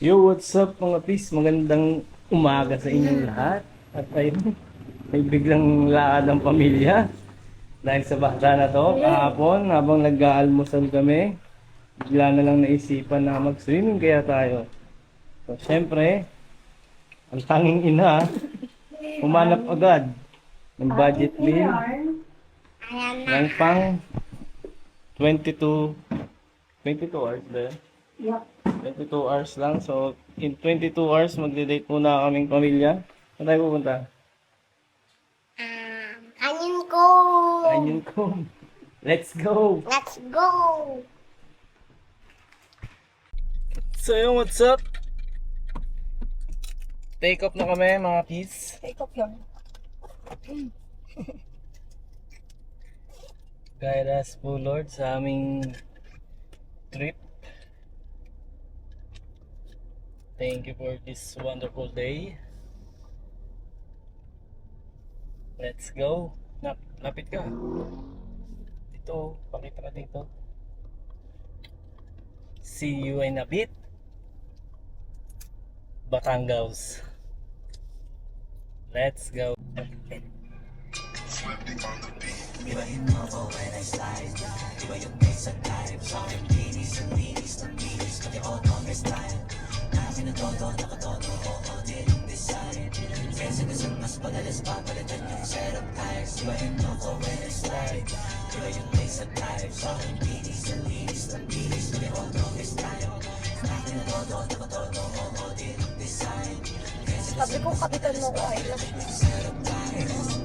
Yo, what's up mga pis? Magandang umaga sa inyong lahat. At ayun, may biglang lakad ang pamilya. Dahil sa bata na to, kahapon, habang nag-aalmusal kami, bigla na lang naisipan na mag-swimming kaya tayo. So, syempre, ang tanging ina, humanap agad ng budget meal ng pang 22 hours ba yun? Yup. 22 hours lang. So, in 22 hours, magde-date muna kaming pamilya. Saan tayo pupunta? Onion ko. Ayun ko. Let's go! Let's go. So, yun, what's up? Take off na kami, mga peace. Take off yun. Guide us po, Lord, sa aming trip. Thank you for this wonderful day. Let's go. Lapit ka. Dito, pakita ka dito. See you in a bit. Batangas. Let's go. Sabi ko, kapitan mo ko ay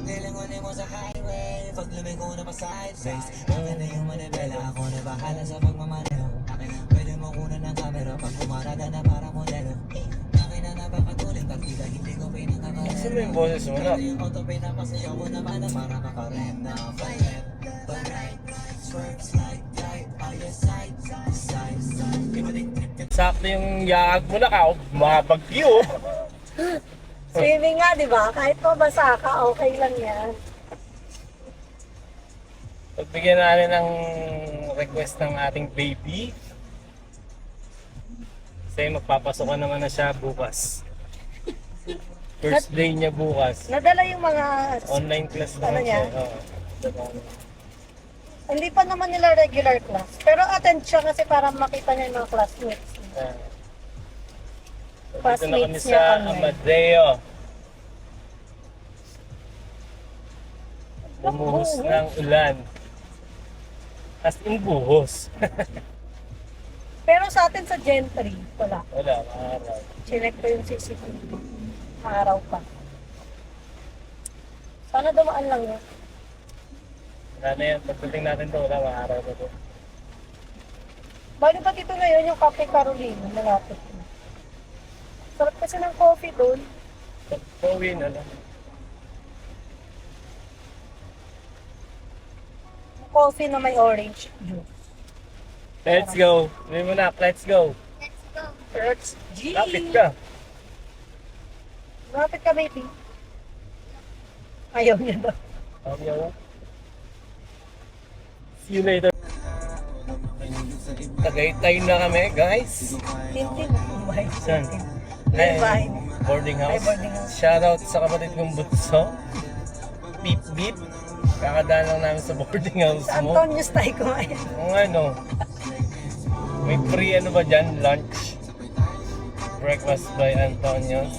Nilingunin mo sa highway, pag lumiko na pa sideways. Maganda yung manibela, ako na bahala sa pagmamaneho. Pwede mo kunan ng camera pag pumarada na para modelo. Akin na napakatuling, pag tila hindi ko pinakakarera. Saan mo yung boses mo na? Yung auto pinapasayaw ko naman na para makarenda. Fight, but right, swerve, slide, right, on your side, side, side. Iba din trip ka. Sakto yung yaag mo na ka, mga bagyo. swimming nga, di ba? Kahit mabasa ka, okay lang yan. Pagbigyan natin ng request ng ating baby. Kasi magpapasokan naman na siya bukas. First day niya bukas. Nadala yung mga... Online class Ano naman niya? siya. Oo. Hindi pa naman nila regular class. Pero attend siya kasi para makita niya yung mga classmates. Dito na kami Classmates sa niya online. Amadeo. Bumuhos ng ulan. As in buhos. Pero sa atin sa Gentry, wala. Wala, maaraw. Chinek ko yung CCTV. Araw pa. Sana dumaan lang yun. Wala na yan. Pagdating natin to, wala, maaraw na to. Bali ba dito na yun yung Cafe Carolina? Malapit na. Sarap kasi ng coffee doon. Pauwi na lang. Coffee na may orange juice. Let's go. Sabi mo na, let's go. Let's G! Lapit ka. Malapit ka, baby. Ayaw niya daw. Okay, okay. See you later. Tagaytay na kami, guys. Tintin. Bye. Saan? Bye. Bye. Boarding Ay, house. boarding house. Shoutout sa kapatid kong Butso. Beep beep. Kakadaan lang namin sa boarding house Sa mo. Antonius tayo kumain. Kung ano, may free ano ba dyan? Lunch? Breakfast by Antonios.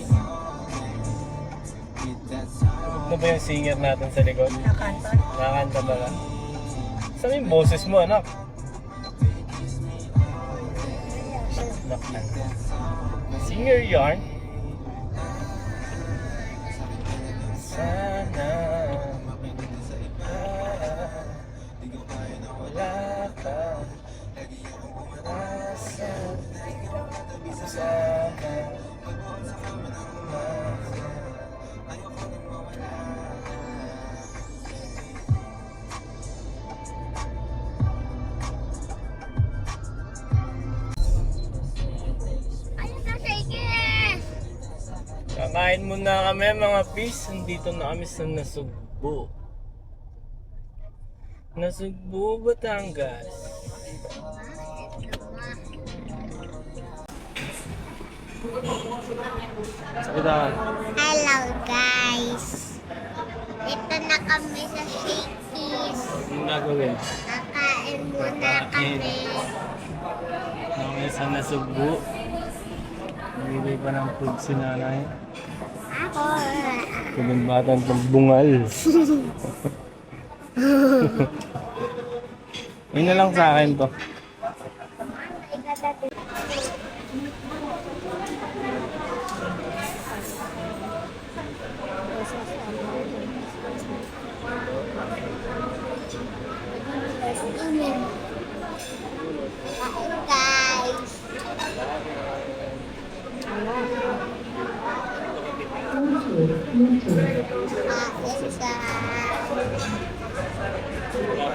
Ano ba yung singer natin sa likod? Nakanta. Nakakanta pala. Saan yung boses mo, anak? Singer yarn. Sana wala ka nasa sama. Kakain muna kami mga pis. Nandito na kami sa Nasugbu. Nasugbu, Batangas. Sakitan. Hello guys! Dito na kami sa Shakey's. Anong gagawin? Kakain muna kami. Namesa na subo. Nabibay pa ng food si nanay. Ako. Sabing batang pagbungal. Yun na lang sa akin to. Kain guys.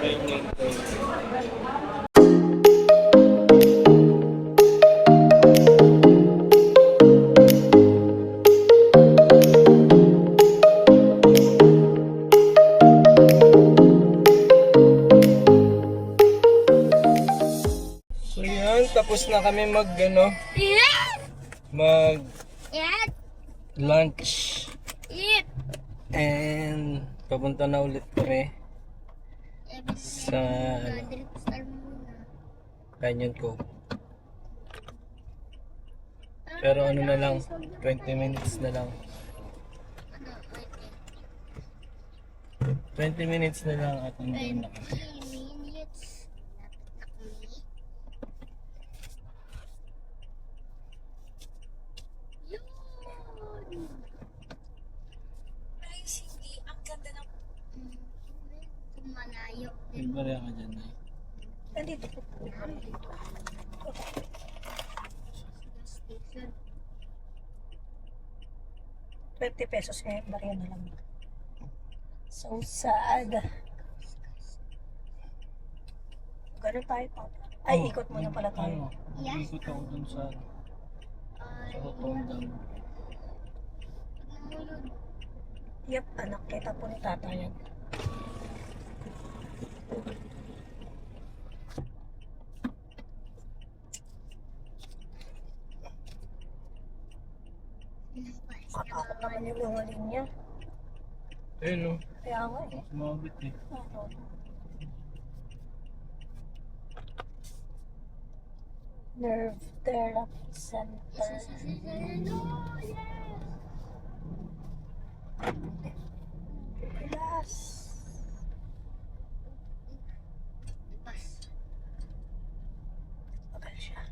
Kain guys. So yan, tapos na kami mag mag Yan. lunch. Eat. And papunta na ulit kami sa Canyon Cove. Pero ano na lang, 20 minutes na lang. 20 minutes na lang at andun na kami. Minutes. Yun. Guys, hindi ang ganda ng malayo. May barya ka dyan na. Nandito po. Station. 20 pesos eh, bariya na lang. So sad. Ganun tayo pa. Ay, ikot muna pala tayo. Yes. Ikot ako dun sa Rotonda. Yep, anak, kita po ni tatay yan. Katakot naman yung mga linya. Ayun no, Kaya nga eh. sumabit eh. Oo. Nerve Therapy Center. Relax. Bakal siya.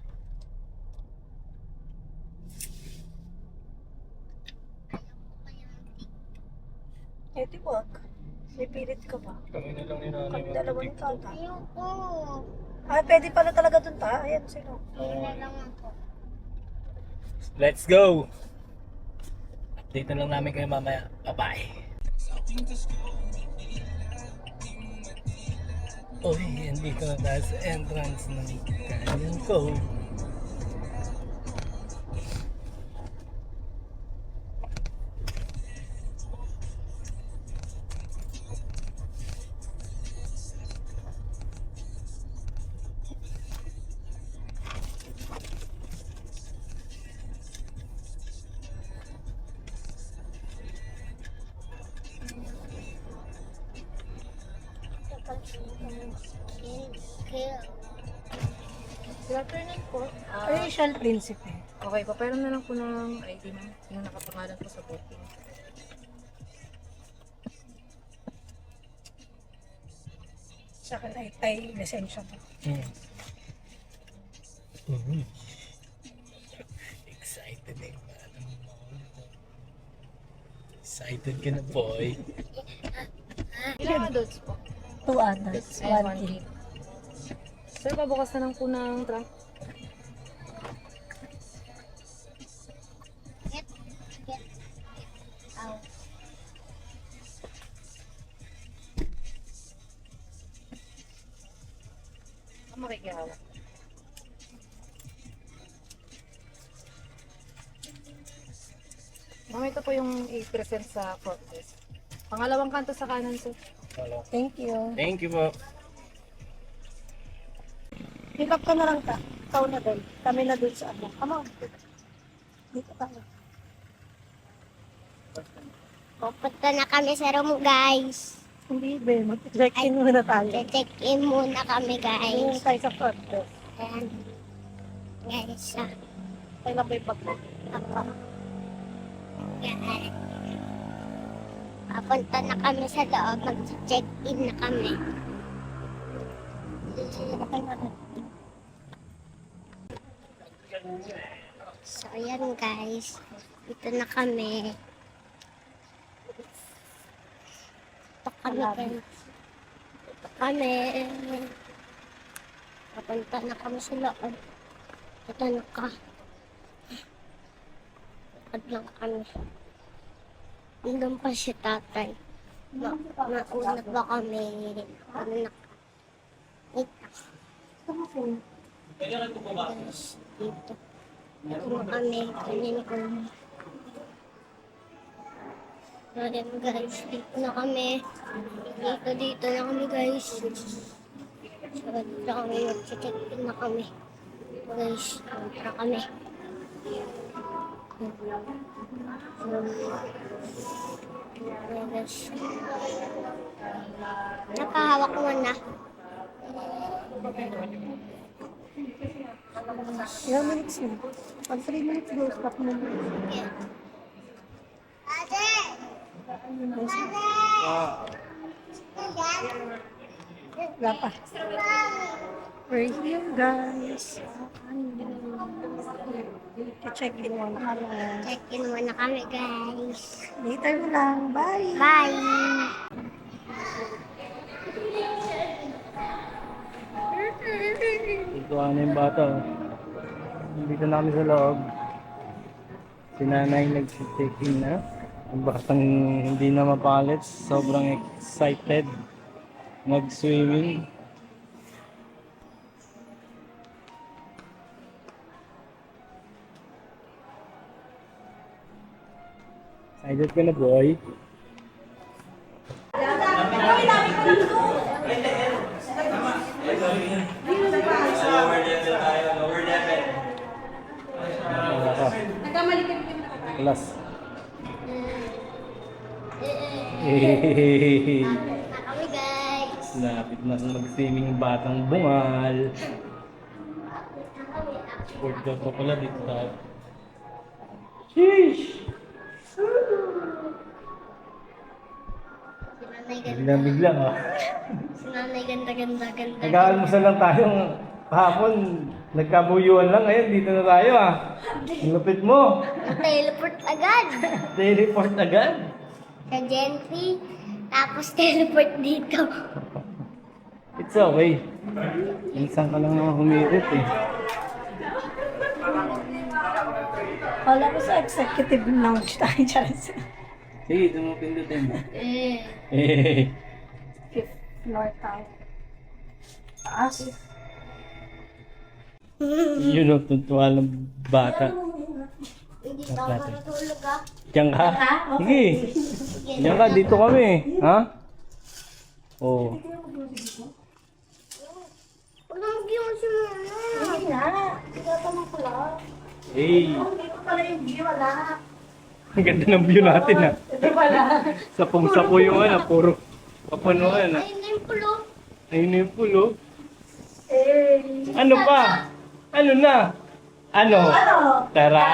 Eh, di wag. May pilit ka ba? Kami na lang ni nanay Kami dalawa ni mag-tiktok. tata. Ayoko. Ay, pwede pala talaga dun ta. Ayan, sino? Wala lang ako. Let's go! Update na lang namin kayo mamaya. Bye-bye! Uy, andito na tayo sa entrance ng Canyon Cove. Afternoon po. Asian Principe. Okay, papayram na lang po ng ID mo. Yung nakapangalan po sa booking. Sa akin ay lisensya to. Excited eh. Excited ka na, boy. Ilang adults po? 2 adults, And 1 1 kid. kid. Sir, pabukas na lang po ng trunk. Ang makikihawak. Ma'am, ito po yung i-present sa front desk. Pangalawang kanto sa kanan, sir. Hello. Thank you. Thank you po. Pick up ka na lang ta. Ikaw na doon. Kami na doon sa ano. Come on. Dito tayo. Pupunta na kami sa room, guys. Hindi, be. Mag-check-in muna tayo. Check-in muna kami, Ayun guys. tayo sa front desk. Ayan. Guys, Kailan ba yung bag mo? Yan. Papunta na kami sa loob. Mag-check-in na kami. So, ayan guys. Dito na kami. Dito kami guys. Dito kami. Papunta na kami sa loob. Ito na ka. Lakad lang kami. Hanggang pa si tatay. Naunat ba kami? Ano na? Wait. Guys, dito. Dito na kami. Ganyan ko. Ayan guys, dito na kami. Dito na kami guys. So, dito na kami. Mag-check-in na kami. Guys, tara kami. Ayan guys. Nakahawak mo na. Ilang minutes na? Pag 3 minutes go, stop mo muna. Wala pa. We're here, guys. Check-in muna kami. Check-in muna kami guys. Later na lang. Bye! Bye! Ito ano yung bata. Oh. Dito na kami sa loob. Si nanay nag-check-in na. Ang batang hindi na mapalit. Sobrang excited. Mag-swimming. Excited ka na, boy? Kelas. Hehehe. Na kami guys. Lapit na mag-swimming yung batang bungal. Sport daw pa pala dito tayo. Sheesh! Biglang ah. Si nanay ganda. Nag-aalmusal lang tayo. Hapon, nagkabuyuan lang. Ngayon, dito na tayo ah. Ang lupit mo. Teleport agad. Teleport agad. Sa gentry. Tapos teleport dito. It's okay. Minsan ka lang naman humirit eh. Wala ko sa executive lounge tayo. Charis. Sige, ito mo pindutin mo. Eh. Fifth floor tayo. Taas. Yun ang tuntua ng bata. Hindi pa ako natulog ah. Diyan ka? Sige. Diyan ka, dito kami. Ha? Oo. Walang view si mama. Hindi na. Tinatanong ko lang. Hey, Hindi ko pala yung view. Wala. ang ganda ng view natin ha. Wala. Sapong-sapo yung ano, puro papunuan ha. Ayun na yung pulo. Ayun na yung pulo. Eh. Ano pa? Ano na? Ano? Tara?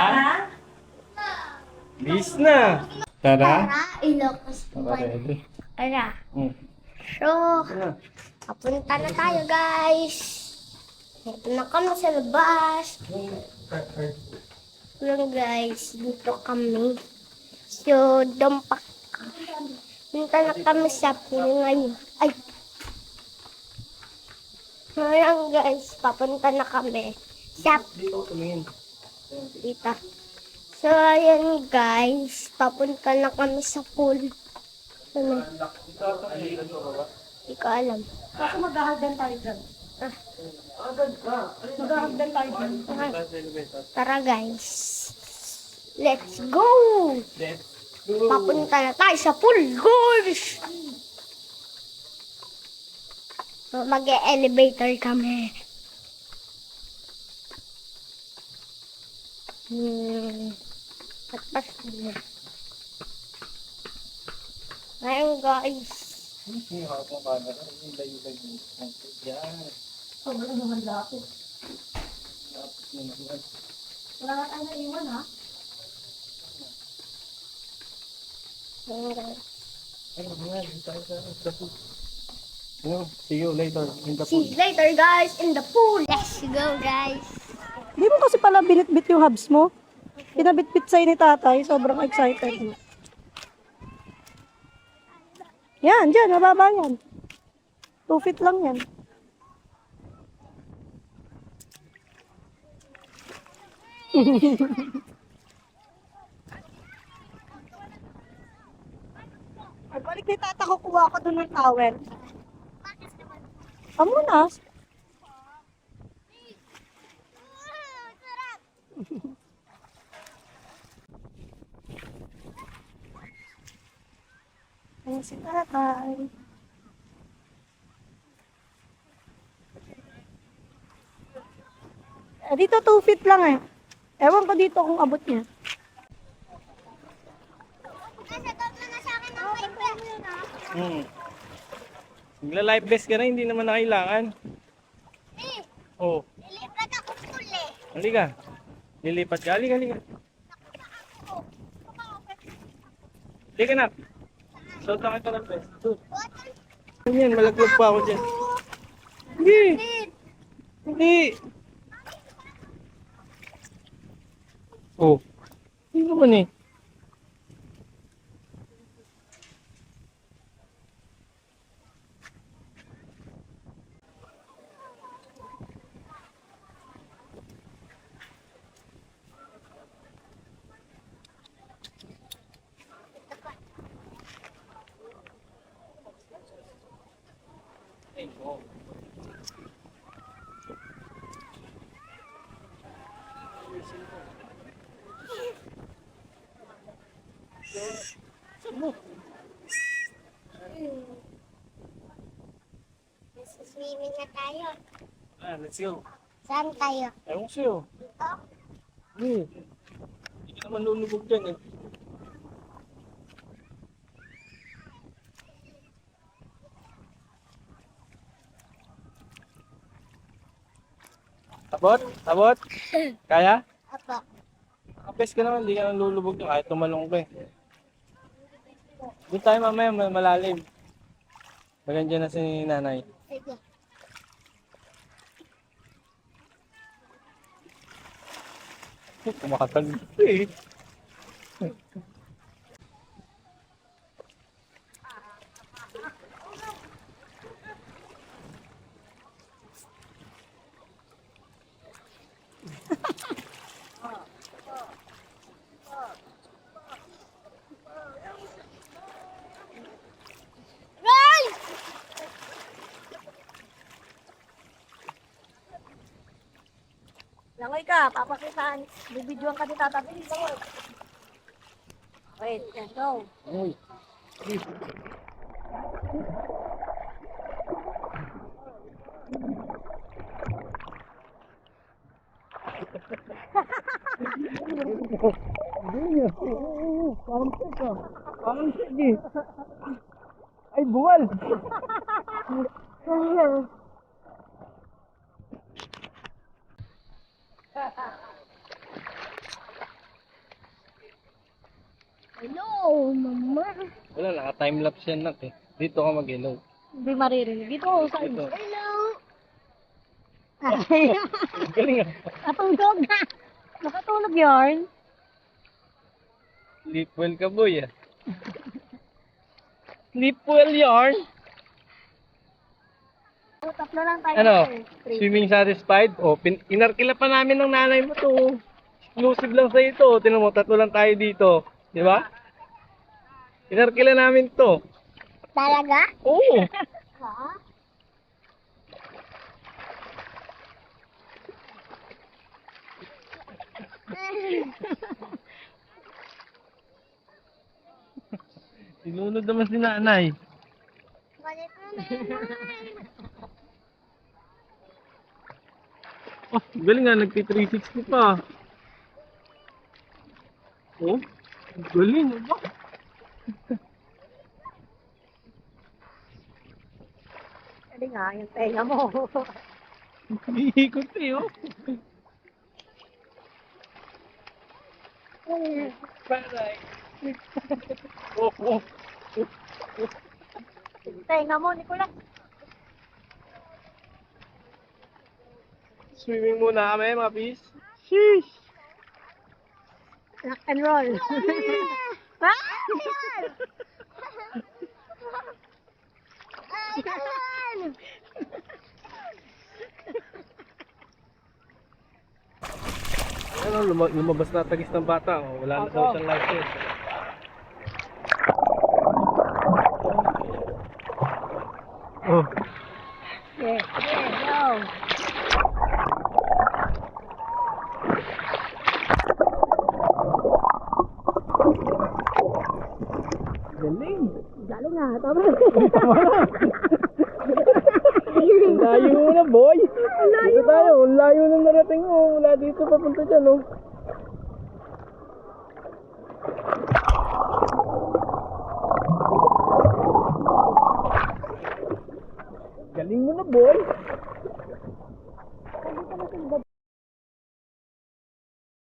Bis na. Tara? Tara, Ilocos Tara, One. ready? Tara. Hmm. So, papunta na tayo guys. Ito na kami sa labas. Lang guys, dito kami. So, dampak. Punta na kami sa pool ngayon. Ay! Ngayon guys, papunta na kami sa Dito tumingin. dito. So, ayan guys, papunta na kami sa pool. Ano? Hindi ko alam. Kasi maghahagdan tayo dyan. Maghahagdan tayo dyan. Tara guys. Let's go! Papunta na tayo sa pool, guys! So, mag-elevator kami. At pasko. Ayun guys. Sobrang naman lapit. Wala nga tayo naiwan ha? Ayun guys. See you later in the See you later guys in the pool. Let's go guys. Hindi mo kasi pala binitbit yung hubs mo. Pinabitbit sa'yo ni tatay. Sobrang excited. Yan, dyan. Mababa yan. 2 feet lang yan. Ay, balik ni tata ko, kuha ko doon ng towel. Amo na. Ayan si tatay. Dito 2 feet lang eh. Ewan ko dito kung abot niya. Magla-life vest ka na, hindi naman na kailangan. Oh. Lilipat ako pool eh. Halika. Lilipat ka. Halika, halika. Halika na. Suot na kita ng vest. Suot. Yan, malaglag pa ako dyan. Hindi. Hindi. Oh. Hindi naman eh. Swimming na tayo. Let's go. Saan tayo? Ewan ko sa'yo. Hindi. Hindi ka naman lulubog dyan eh. Abot? Abot? Kaya? Apo. Kapes ka naman, hindi ka naman lulubog dyan kahit tumalong ka eh. Doon tayo mamaya, malalim. Magandyan na si nanay. Sige. Kumakatag eh. Langoy ka, papakitaan. Bibidyoan ka ni tata. Bilis, langoy. Wait, let's go. Uy. Parang sige. Ay, buwal. Hello, mama. Wala, naka-timelapse yan natin. Dito ka mag-hello. Hindi maririnig. Dito, sa Dito. Hello. Galing ah. Natulog na. Nakatulog yarn. Sleep well ka boy ah. Sleep well yarn. Tatlo lang tayo. Ano? Three. Swimming satisfied? O, inarkila pa namin ng nanay mo to. Exclusive lang sa ito. Tinan mo, tatlo lang tayo dito. Di ba? Inarkila namin to. Talaga? Oo. Ha? Sinunod naman si nanay. Balik mo na yun. Oh, galing nga, nagti-360 pa. Oh, galing ba? Hindi nga, yung tenga mo. Iikot eh, oh. Paray. Oh, oh. Tenga mo, Nicolas. Swimming muna kami, mga bis. Sheesh! Rock and roll. Ano, lumabas na tagis ng bata. Oh. Wala na daw siyang license. Oh. Yeah, go. Galing. Galing nga, tama. Ang layo mo na, boy. Dito tayo. Ang layo nang narating mo. Mula dito papunta dyan, oh. Galing mo na, boy.